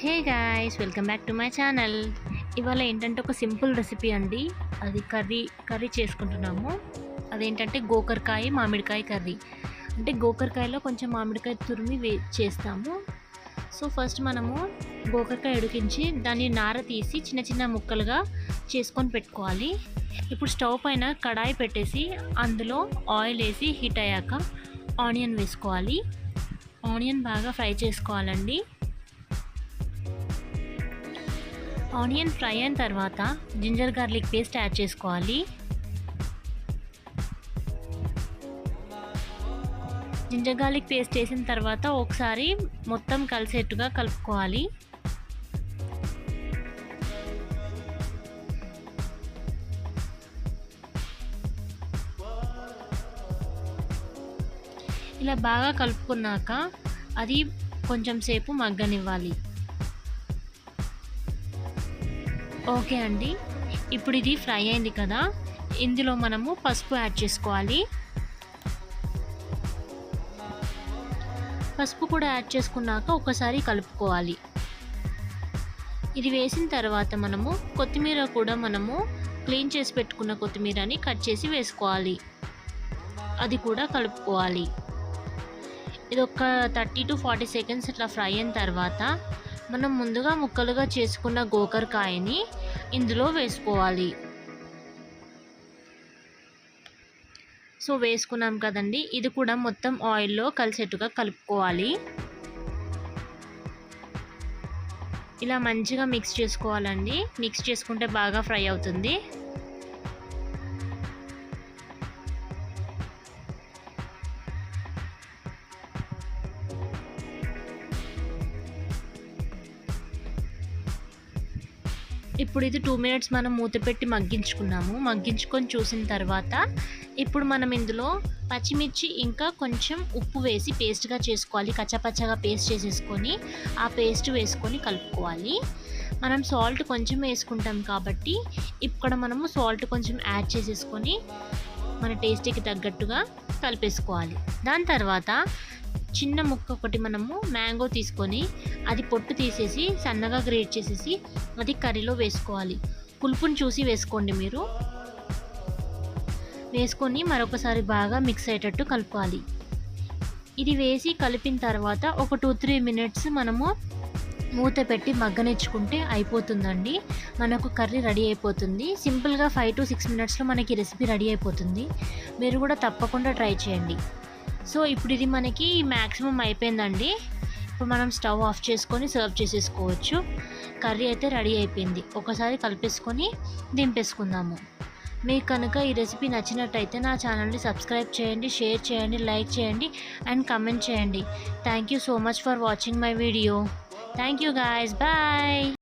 Hey guys, welcome back to my channel. ఇవాళ ఏంటంటే ఒక సింపుల్ రెసిపీ అండి. అది కర్రీ చేసుకుంటున్నాము. అదేంటంటే గోకరకాయ మామిడికాయ కర్రీ. అంటే గోకరకాయలో కొంచెం మామిడికాయ తురిమి చేస్తాము. సో ఫస్ట్ మనము గోకరకాయ ఉడికించి దాన్ని నార తీసి చిన్న చిన్న ముక్కలుగా చేసుకొని పెట్టుకోవాలి. ఇప్పుడు స్టవ్ పైన కడాయి పెట్టేసి అందులో ఆయిల్ వేసి హీట్ అయ్యాక ఆనియన్ వేసుకోవాలి. ఆనియన్ బాగా ఫ్రై చేసుకోవాలండి. ఆనియన్ ఫ్రై అయిన తర్వాత జింజర్ గార్లిక్ పేస్ట్ యాడ్ చేసుకోవాలి. జింజర్ గార్లిక్ పేస్ట్ వేసిన తర్వాత ఒకసారి మొత్తం కలిసేట్టుగా కలుపుకోవాలి. ఇలా బాగా కలుపుకున్నాక అది కొంచెం సేపు మగ్గనివ్వాలి. ఓకే అండి, ఇప్పుడు ఇది ఫ్రై అయింది కదా, ఇందులో మనము పసుపు యాడ్ చేసుకోవాలి. పసుపు కూడా యాడ్ చేసుకున్నాక ఒకసారి కలుపుకోవాలి. ఇది వేసిన తర్వాత మనము కొత్తిమీర కూడా క్లీన్ చేసి పెట్టుకున్న కొత్తిమీరని కట్ చేసి వేసుకోవాలి. అది కూడా కలుపుకోవాలి. ఇది ఒక 30 to 40 seconds ఇట్లా ఫ్రై అయిన తర్వాత మనం ముందుగా ముక్కలుగా చేసుకున్న గోకరకాయని ఇందులో వేసుకోవాలి. సో వేసుకున్నాం కదండి, ఇది కూడా మొత్తం ఆయిల్లో కలిసేట్టుగా కలుపుకోవాలి. ఇలా మంచిగా మిక్స్ చేసుకోవాలండి. మిక్స్ చేసుకుంటే బాగా ఫ్రై అవుతుంది. ఇప్పుడు ఇది 2 minutes మనం మూత పెట్టి మగ్గించుకొని చూసిన తర్వాత ఇప్పుడు మనం ఇందులో పచ్చిమిర్చి ఇంకా కొంచెం ఉప్పు వేసి పేస్ట్గా చేసుకోవాలి. కచ్చపచ్చగా పేస్ట్ చేసేసుకొని ఆ పేస్ట్ వేసుకొని కలుపుకోవాలి. మనం సాల్ట్ కొంచెం వేసుకుంటాం కాబట్టి ఇక్కడ మనము సాల్ట్ కొంచెం యాడ్ చేసేసుకొని మన టేస్ట్కి తగ్గట్టుగా కలిపేసుకోవాలి. దాని తర్వాత చిన్న ముక్క ఒకటి మనము మ్యాంగో తీసుకొని అది పొట్టు తీసేసి సన్నగా గ్రేట్ చేసేసి అది కర్రీలో వేసుకోవాలి. పులుపుని చూసి వేసుకోండి. మీరు వేసుకొని మరొకసారి బాగా మిక్స్ అయ్యేటట్టు కలపాలి. ఇది వేసి కలిపిన తర్వాత ఒక 2-3 minutes మనము మూత పెట్టి మగ్గనిచ్చుకుంటే అయిపోతుందండి. మనకు కర్రీ రెడీ అయిపోతుంది. సింపుల్గా 5 to 6 minutesలో మనకి రెసిపీ రెడీ అయిపోతుంది. మీరు కూడా తప్పకుండా ట్రై చేయండి. సో ఇప్పుడు ఇది మనకి మ్యాక్సిమం అయిపోయిందండి. ఇప్పుడు మనం స్టవ్ ఆఫ్ చేసుకొని సర్వ్ చేసేసుకోవచ్చు. కర్రీ అయితే రెడీ అయిపోయింది. ఒకసారి కలిపేసుకొని దింపేసుకుందాము. మీకు కనుక ఈ రెసిపీ నచ్చినట్టయితే నా ఛానల్ని సబ్స్క్రైబ్ చేయండి, షేర్ చేయండి, లైక్ చేయండి అండ్ కమెంట్ చేయండి. Thank you so much for watching my video. Thank you guys, bye.